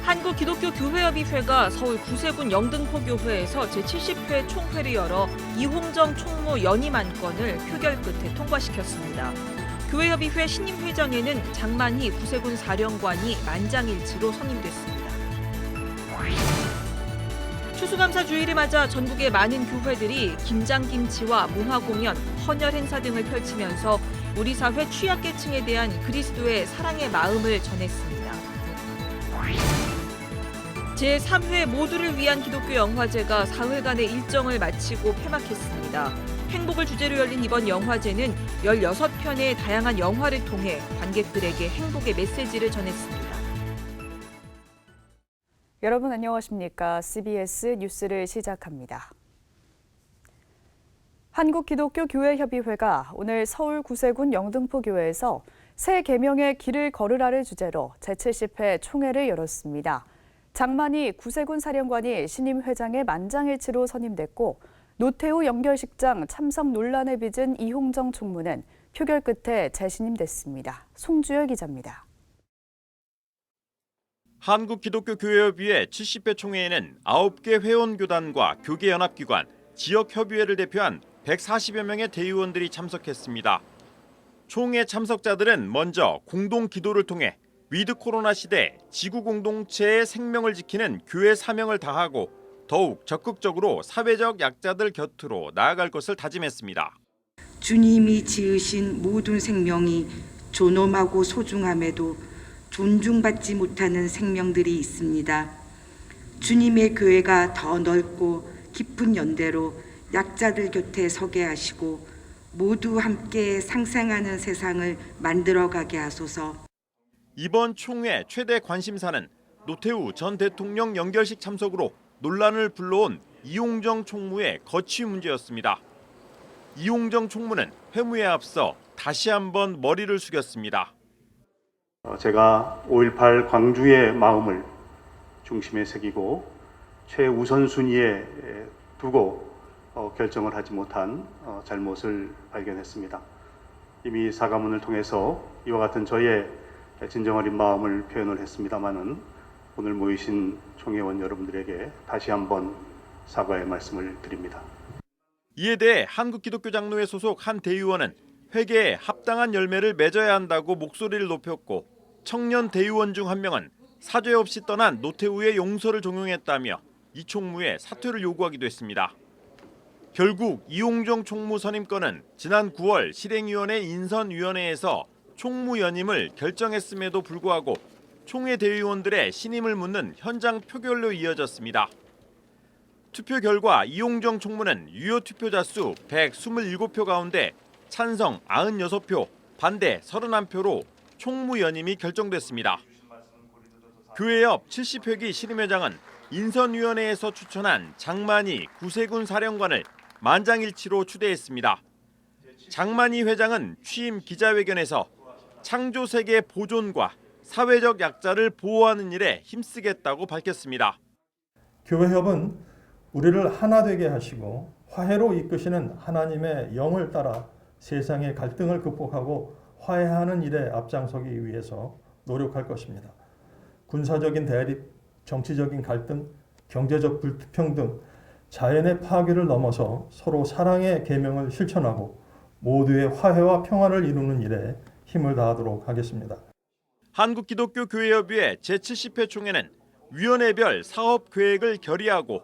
한국기독교교회협의회가 서울 구세군 영등포교회에서 제70회 총회를 열어 이홍정 총무 연임 안건을 표결 끝에 통과시켰습니다. 교회협의회 신임 회장에는 장만희 구세군 사령관이 만장일치로 선임됐습니다. 추수감사 주일을 맞아 전국의 많은 교회들이 김장김치와 문화공연, 헌혈 행사 등을 펼치면서 우리 사회 취약계층에 대한 그리스도의 사랑의 마음을 전했습니다. 제3회 모두를 위한 기독교 영화제가 4회간의 일정을 마치고 폐막했습니다. 행복을 주제로 열린 이번 영화제는 16편의 다양한 영화를 통해 관객들에게 행복의 메시지를 전했습니다. 여러분 안녕하십니까? CBS 뉴스를 시작합니다. 한국기독교교회협의회가 오늘 서울 구세군 영등포교회에서 새 계명의 길을 걸으라를 주제로 제70회 총회를 열었습니다. 장만희 구세군 사령관이 신임 회장의 만장일치로 선임됐고 노태우 영결식장 참석 논란에 빚은 이홍정 총무는 표결 끝에 재신임됐습니다. 송주열 기자입니다. 한국기독교교회협의회 70회 총회에는 9개 회원교단과 교계연합기관, 지역협의회를 대표한 140여 명의 대의원들이 참석했습니다. 총회 참석자들은 먼저 공동기도를 통해 위드 코로나 시대 지구 공동체의 생명을 지키는 교회 사명을 다하고 더욱 적극적으로 사회적 약자들 곁으로 나아갈 것을 다짐했습니다. 주님이 지으신 모든 생명이 존엄하고 소중함에도 존중받지 못하는 생명들이 있습니다. 주님의 교회가 더 넓고 깊은 연대로 약자들 곁에 서게 하시고 모두 함께 상생하는 세상을 만들어가게 하소서. 이번 총회 최대 관심사는 노태우 전 대통령 영결식 참석으로 논란을 불러온 이홍정 총무의 거취 문제였습니다. 이홍정 총무는 회무에 앞서 다시 한번 머리를 숙였습니다. 제가 5.18 광주의 마음을 중심에 새기고 최우선순위에 두고 결정을 하지 못한 잘못을 발견했습니다. 이미 사과문을 통해서 이와 같은 저의 진정 어린 마음을 표현을 했습니다마는 오늘 모이신 총회원 여러분들에게 다시 한번 사과의 말씀을 드립니다. 이에 대해 한국기독교장로회 소속 한 대의원은 회계에 합당한 열매를 맺어야 한다고 목소리를 높였고 청년 대의원 중 한 명은 사죄 없이 떠난 노태우의 용서를 종용했다며 이 총무의 사퇴를 요구하기도 했습니다. 결국 이홍정 총무 선임권은 지난 9월 실행위원회 인선위원회에서 총무 연임을 결정했음에도 불구하고 총회 대의원들의 신임을 묻는 현장 표결로 이어졌습니다. 투표 결과 이홍정 총무는 유효 투표자 수 127표 가운데 찬성 96표, 반대 31표로 총무 연임이 결정됐습니다. 교회협 70회기 신임회장은 인선위원회에서 추천한 장만희 구세군 사령관을 만장일치로 추대했습니다. 장만희 회장은 취임 기자회견에서 창조세계 보존과 사회적 약자를 보호하는 일에 힘쓰겠다고 밝혔습니다. 교회협은 우리를 하나 되게 하시고 화해로 이끄시는 하나님의 영을 따라 세상의 갈등을 극복하고 화해하는 일에 앞장서기 위해서 노력할 것입니다. 군사적인 대립, 정치적인 갈등, 경제적 불평등, 자연의 파괴를 넘어서 서로 사랑의 계명을 실천하고 모두의 화해와 평화를 이루는 일에 힘을 다하도록 하겠습니다. 한국기독교교회협의회 제70회 총회는 위원회별 사업 계획을 결의하고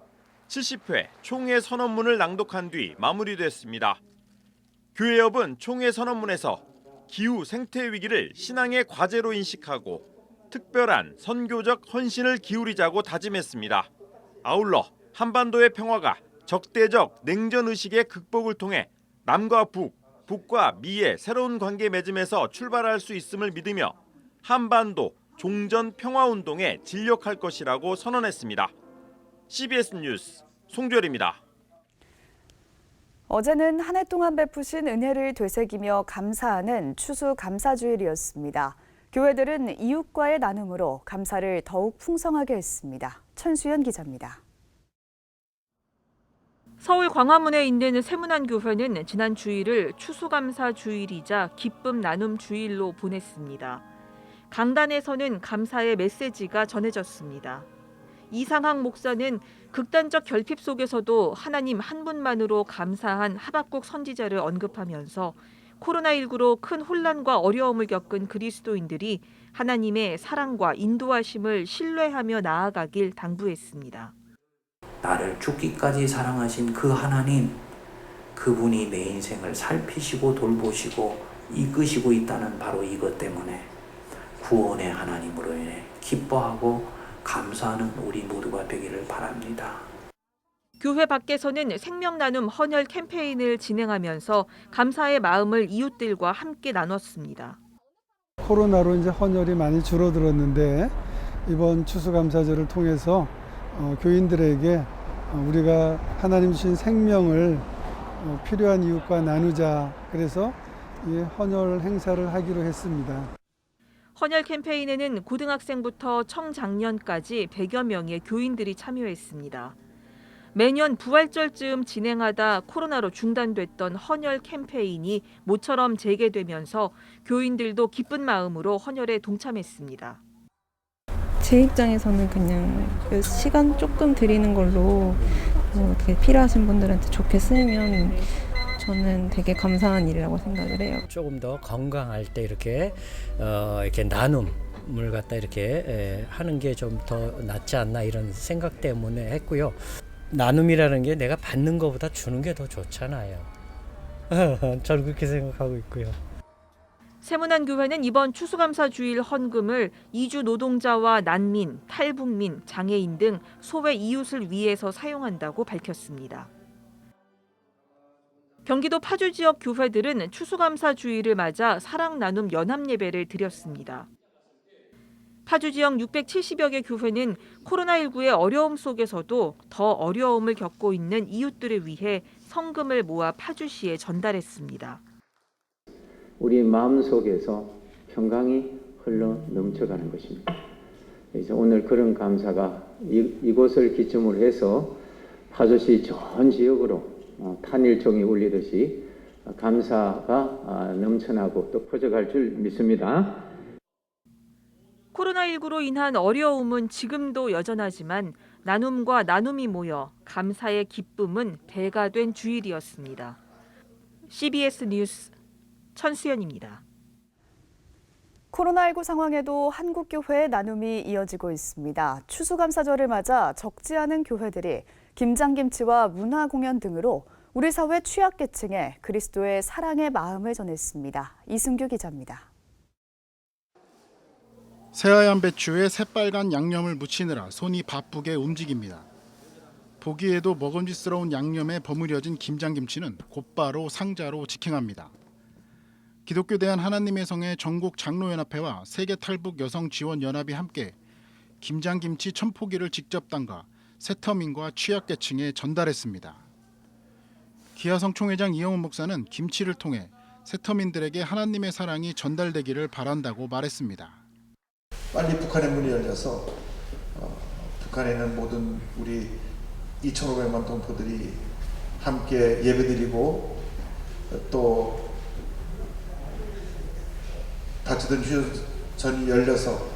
70회 총회 선언문을 낭독한 뒤 마무리됐습니다. 교회협은 총회 선언문에서 기후 생태 위기를 신앙의 과제로 인식하고 특별한 선교적 헌신을 기울이자고 다짐했습니다. 아울러 한반도의 평화가 적대적 냉전 의식의 극복을 통해 남과 북, 북과 미의 새로운 관계 맺음에서 출발할 수 있음을 믿으며 한반도 종전 평화운동에 진력할 것이라고 선언했습니다. CBS 뉴스 송주열입니다. 어제는 한 해 동안 베푸신 은혜를 되새기며 감사하는 추수감사주일이었습니다. 교회들은 이웃과의 나눔으로 감사를 더욱 풍성하게 했습니다. 천수연 기자입니다. 서울 광화문에 있는 세문안교회는 지난 주일을 추수감사 주일이자 기쁨 나눔 주일로 보냈습니다. 강단에서는 감사의 메시지가 전해졌습니다. 이상학 목사는 극단적 결핍 속에서도 하나님 한 분만으로 감사한 하박국 선지자를 언급하면서 코로나19로 큰 혼란과 어려움을 겪은 그리스도인들이 하나님의 사랑과 인도하심을 신뢰하며 나아가길 당부했습니다. 나를 죽기까지 사랑하신 그 하나님, 그분이 내 인생을 살피시고 돌보시고 이끄시고 있다는 바로 이것 때문에 구원의 하나님으로 인해 기뻐하고 감사하는 우리 모두가 되기를 바랍니다. 교회 밖에서는 생명나눔 헌혈 캠페인을 진행하면서 감사의 마음을 이웃들과 함께 나눴습니다. 코로나로 이제 헌혈이 많이 줄어들었는데 이번 추수감사절을 통해서 교인들에게 우리가 하나님 주신 생명을 필요한 이웃과 나누자, 그래서 이 헌혈 행사를 하기로 했습니다. 헌혈 캠페인에는 고등학생부터 청장년까지 100여 명의 교인들이 참여했습니다. 매년 부활절쯤 진행하다 코로나로 중단됐던 헌혈 캠페인이 모처럼 재개되면서 교인들도 기쁜 마음으로 헌혈에 동참했습니다. 제 입장에서는 그냥 그 시간 조금 드리는 걸로 이렇게 필요하신 분들한테 좋게 쓰면 저는 되게 감사한 일이라고 생각을 해요. 조금 더 건강할 때 이렇게 나눔을 갖다 이렇게 하는 게 좀 더 낫지 않나 이런 생각 때문에 했고요. 나눔이라는 게 내가 받는 것보다 주는 게 더 좋잖아요. 저는 그렇게 생각하고 있고요. 세문안교회는 이번 추수감사 주일 헌금을 이주 노동자와 난민, 탈북민, 장애인 등 소외 이웃을 위해서 사용한다고 밝혔습니다. 경기도 파주 지역 교회들은 추수감사 주일을 맞아 사랑나눔 연합예배를 드렸습니다. 파주 지역 670여 개 교회는 코로나19의 어려움 속에서도 더 어려움을 겪고 있는 이웃들을 위해 성금을 모아 파주시에 전달했습니다. 우리 마음속에서 평강이 흘러 넘쳐가는 것입니다. 그래서 오늘 그런 감사가 이곳을 기점으로 해서 파주시 전 지역으로 탄일종이 울리듯이 감사가 넘쳐나고 또 퍼져갈 줄 믿습니다. 코로나19로 인한 어려움은 지금도 여전하지만 나눔과 나눔이 모여 감사의 기쁨은 배가 된 주일이었습니다. CBS 뉴스 천수연입니다. 코로나19 상황에도 한국교회의 나눔이 이어지고 있습니다. 추수감사절을 맞아 적지 않은 교회들이 김장김치와 문화공연 등으로 우리 사회 취약계층에 그리스도의 사랑의 마음을 전했습니다. 이승규 기자입니다. 새하얀 배추에 새빨간 양념을 묻히느라 손이 바쁘게 움직입니다. 보기에도 먹음직스러운 양념에 버무려진 김장김치는 곧바로 상자로 직행합니다. 기독교 대한 하나님의 성의 전국 장로연합회와 세계탈북여성지원연합이 함께 김장김치 1000포기를 직접 담가 세터민과 취약계층에 전달했습니다. 기아성 총회장 이영훈 목사는 김치를 통해 세터민들에게 하나님의 사랑이 전달되기를 바란다고 말했습니다. 빨리 북한의 문이 열려서 북한에 있는 모든 우리 2,500만 동포들이 함께 예배드리고 또 닫히던 휴전이 열려서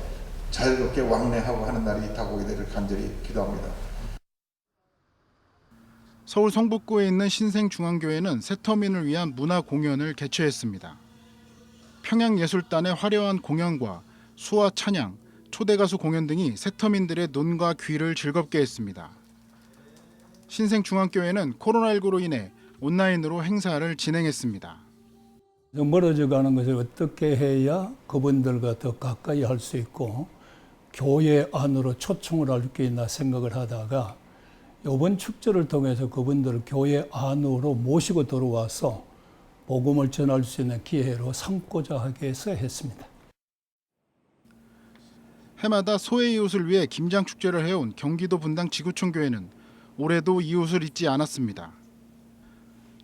자유롭게 왕래하고 하는 날이 다가오게 되기를 간절히 기도합니다. 서울 성북구에 있는 신생중앙교회는 세터민을 위한 문화 공연을 개최했습니다. 평양예술단의 화려한 공연과 수화 찬양, 초대가수 공연 등이 세터민들의 눈과 귀를 즐겁게 했습니다. 신생중앙교회는 코로나19로 인해 온라인으로 행사를 진행했습니다. 멀어져 가는 것을 어떻게 해야 그분들과 더 가까이 할 수 있고 교회 안으로 초청을 할 수 있나 생각을 하다가 이번 축제를 통해서 그분들을 교회 안으로 모시고 들어와서 복음을 전할 수 있는 기회로 삼고자 하게 해서 했습니다. 해마다 소외 이웃을 위해 김장축제를 해온 경기도 분당 지구촌교회는 올해도 이웃을 잊지 않았습니다.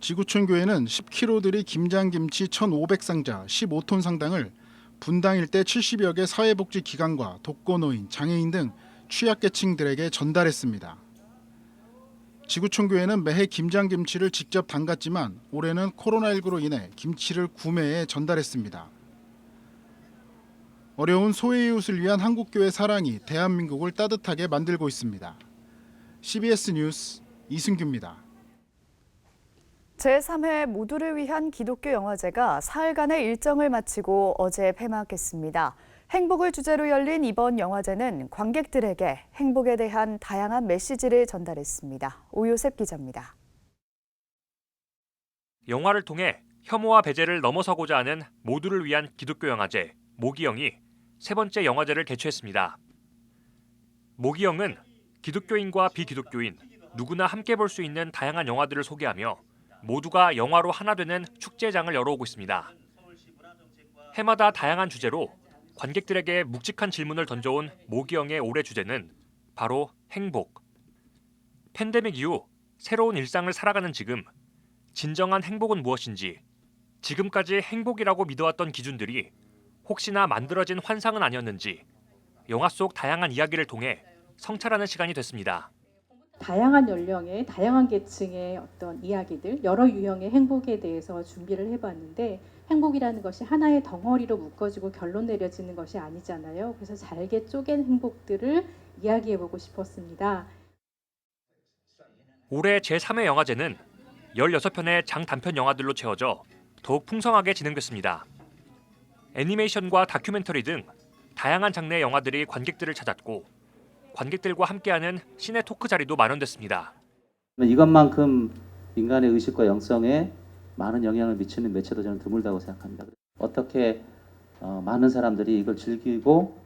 지구촌교회는 10kg들이 김장김치 1,500상자 15톤 상당을 분당 일대 70여 개 사회복지기관과 독거노인, 장애인 등 취약계층들에게 전달했습니다. 지구촌교회는 매해 김장김치를 직접 담갔지만 올해는 코로나19로 인해 김치를 구매해 전달했습니다. 어려운 소외이웃을 위한 한국교회 사랑이 대한민국을 따뜻하게 만들고 있습니다. CBS 뉴스 이승규입니다. 제3회 모두를 위한 기독교 영화제가 사흘간의 일정을 마치고 어제 폐막했습니다. 행복을 주제로 열린 이번 영화제는 관객들에게 행복에 대한 다양한 메시지를 전달했습니다. 오요셉 기자입니다. 영화를 통해 혐오와 배제를 넘어서고자 하는 모두를 위한 기독교 영화제 모기영이 세 번째 영화제를 개최했습니다. 모기영은 기독교인과 비기독교인 누구나 함께 볼 수 있는 다양한 영화들을 소개하며 모두가 영화로 하나 되는 축제장을 열어오고 있습니다. 해마다 다양한 주제로 관객들에게 묵직한 질문을 던져온 모기영의 올해 주제는 바로 행복. 팬데믹 이후 새로운 일상을 살아가는 지금 진정한 행복은 무엇인지, 지금까지 행복이라고 믿어왔던 기준들이 혹시나 만들어진 환상은 아니었는지 영화 속 다양한 이야기를 통해 성찰하는 시간이 됐습니다. 다양한 연령의, 다양한 계층의 어떤 이야기들, 여러 유형의 행복에 대해서 준비를 해봤는데 행복이라는 것이 하나의 덩어리로 묶어지고 결론 내려지는 것이 아니잖아요. 그래서 잘게 쪼갠 행복들을 이야기해보고 싶었습니다. 올해 제3회 영화제는 16편의 장단편 영화들로 채워져 더욱 풍성하게 진행됐습니다. 애니메이션과 다큐멘터리 등 다양한 장르의 영화들이 관객들을 찾았고 관객들과 함께하는 시네 토크 자리도 마련됐습니다. 이것만큼 인간의 의식과 영성에 많은 영향을 미치는 매체도 저는 드물다고 생각합니다. 어떻게 많은 사람들이 이걸 즐기고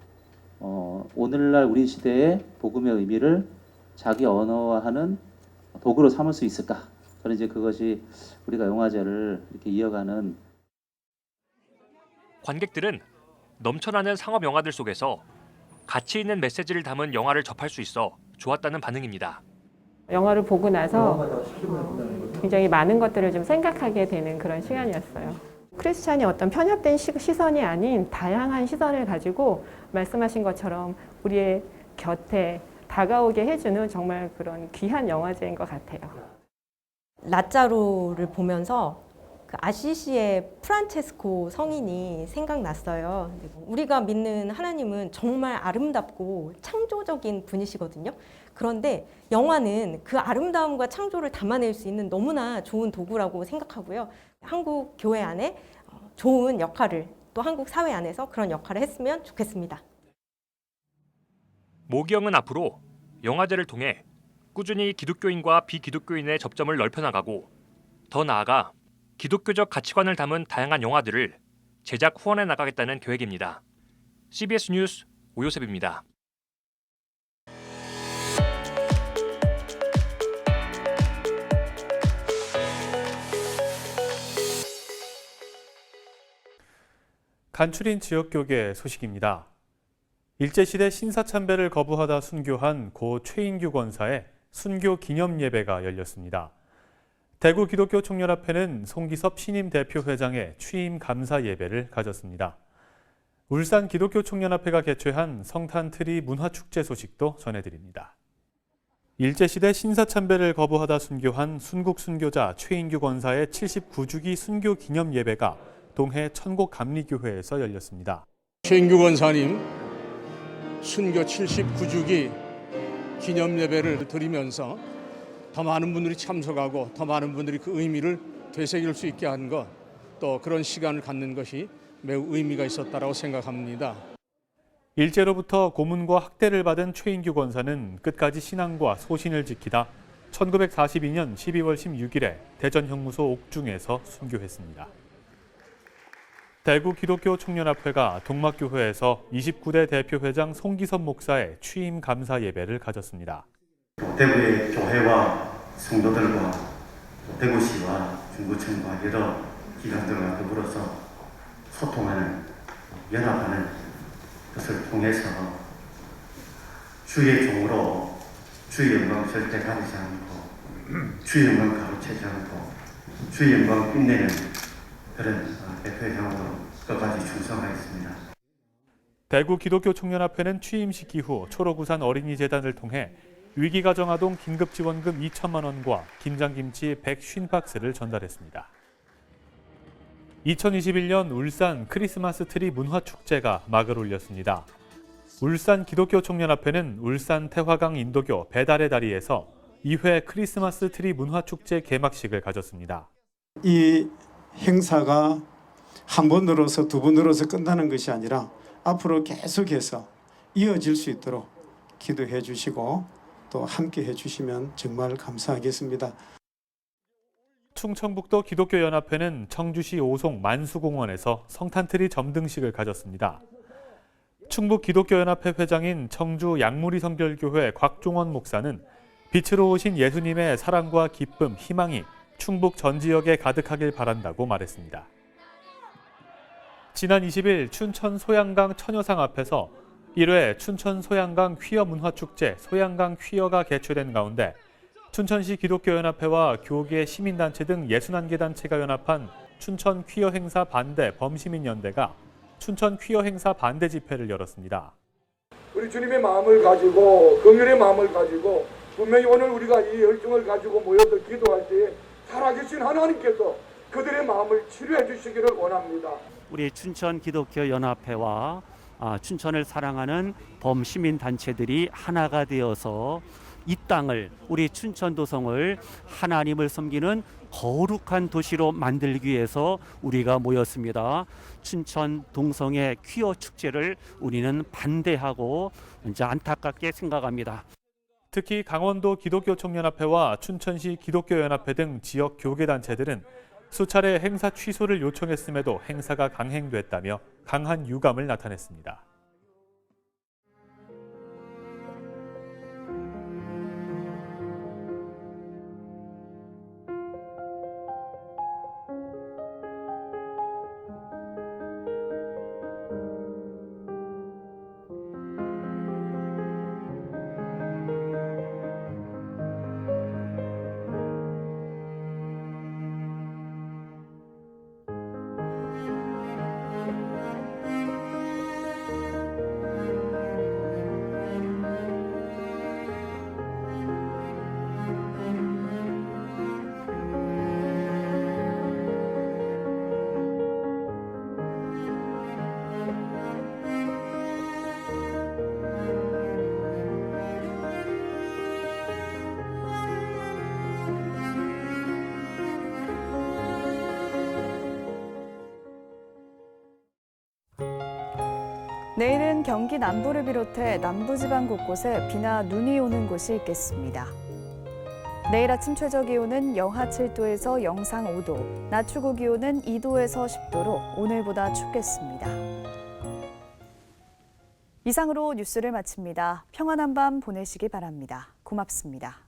오늘날 우리 시대의 복음의 의미를 자기 언어화하는 도구로 삼을 수 있을까? 저는 이제 그것이 우리가 영화제를 이렇게 이어가는. 관객들은 넘쳐나는 상업 영화들 속에서 가치 있는 메시지를 담은 영화를 접할 수 있어 좋았다는 반응입니다. 영화를 보고 나서 굉장히 많은 것들을 좀 생각하게 되는 그런 시간이었어요. 크리스찬이 어떤 편협된 시선이 아닌 다양한 시선을 가지고 말씀하신 것처럼 우리의 곁에 다가오게 해주는 정말 그런 귀한 영화제인 것 같아요. 라자로를 보면서 그 아시시의 프란체스코 성인이 생각났어요. 우리가 믿는 하나님은 정말 아름답고 창조적인 분이시거든요. 그런데 영화는 그 아름다움과 창조를 담아낼 수 있는 너무나 좋은 도구라고 생각하고요. 한국 교회 안에 좋은 역할을, 또 한국 사회 안에서 그런 역할을 했으면 좋겠습니다. 모기영은 앞으로 영화제를 통해 꾸준히 기독교인과 비기독교인의 접점을 넓혀나가고 더 나아가 기독교적 가치관을 담은 다양한 영화들을 제작 후원해 나가겠다는 계획입니다. CBS 뉴스 오요셉입니다. 간추린 지역교계 소식입니다. 일제시대 신사참배를 거부하다 순교한 고 최인규 권사의 순교 기념 예배가 열렸습니다. 대구 기독교 총연합회는 송기섭 신임 대표회장의 취임 감사 예배를 가졌습니다. 울산 기독교 총연합회가 개최한 성탄트리 문화축제 소식도 전해드립니다. 일제시대 신사참배를 거부하다 순교한 순국 순교자 최인규 권사의 79주기 순교 기념 예배가 동해 천곡감리교회에서 열렸습니다. 최인규 권사님 순교 79주기 기념 예배를 드리면서 더 많은 분들이 참석하고 더 많은 분들이 그 의미를 되새길 수 있게 한 것, 또 그런 시간을 갖는 것이 매우 의미가 있었다고 생각합니다. 일제로부터 고문과 학대를 받은 최인규 권사는 끝까지 신앙과 소신을 지키다 1942년 12월 16일에 대전 형무소 옥중에서 순교했습니다. 대구 기독교 총연합회가 동막교회에서 29대 대표회장 송기섭 목사의 취임 감사 예배를 가졌습니다. 대구의 교회와 성도들과 대구시와 중구청과 여러 기관들과 더불어서 소통하는, 연합하는 것을 통해서 주의 종으로 주의 영광 절대 가리지 않고 주의 영광 가로채지 않고 주의 영광 빛내는 그런 대표회장으로 끝까지 충성하겠습니다. 대구 기독교 총연합회는 취임식 이후 초록우산 어린이재단을 통해 위기가정아동 긴급지원금 2천만 원과 김장김치 150박스를 전달했습니다. 2021년 울산 크리스마스 트리 문화축제가 막을 올렸습니다. 울산 기독교 청년합회는 울산 태화강 인도교 배달의 다리에서 2회 크리스마스 트리 문화축제 개막식을 가졌습니다. 이 행사가 한 번 늘어서 두 번 늘어서 끝나는 것이 아니라 앞으로 계속해서 이어질 수 있도록 기도해 주시고 또 함께 해 주시면 정말 감사하겠습니다. 충청북도 기독교연합회는 청주시 오송 만수공원에서 성탄트리 점등식을 가졌습니다. 충북 기독교연합회 회장인 청주 양무리 성결교회 곽종원 목사는 빛으로 오신 예수님의 사랑과 기쁨, 희망이 충북 전 지역에 가득하길 바란다고 말했습니다. 지난 20일 춘천 소양강 처녀상 앞에서 1회 춘천 소양강 퀴어 문화축제 소양강 퀴어가 개최된 가운데 춘천시 기독교연합회와 교계 시민단체 등 61개 단체가 연합한 춘천 퀴어 행사 반대 범시민연대가 춘천 퀴어 행사 반대 집회를 열었습니다. 우리 주님의 마음을 가지고 긍휼의 마음을 가지고 분명히 오늘 우리가 이 열정을 가지고 모여서 기도할 때 살아계신 하나님께서 그들의 마음을 치료해 주시기를 원합니다. 우리 춘천 기독교 연합회와 춘천을 사랑하는 범시민 단체들이 하나가 되어서 이 땅을 우리 춘천도성을 하나님을 섬기는 거룩한 도시로 만들기 위해서 우리가 모였습니다. 춘천 동성애 퀴어 축제를 우리는 반대하고 이제 안타깝게 생각합니다. 특히 강원도 기독교 청년합회와 춘천시 기독교연합회 등 지역 교계단체들은 수차례 행사 취소를 요청했음에도 행사가 강행됐다며 강한 유감을 나타냈습니다. 내일은 경기 남부를 비롯해 남부지방 곳곳에 비나 눈이 오는 곳이 있겠습니다. 내일 아침 최저 기온은 영하 7도에서 영상 5도, 낮 최고 기온은 2도에서 10도로 오늘보다 춥겠습니다. 이상으로 뉴스를 마칩니다. 평안한 밤 보내시기 바랍니다. 고맙습니다.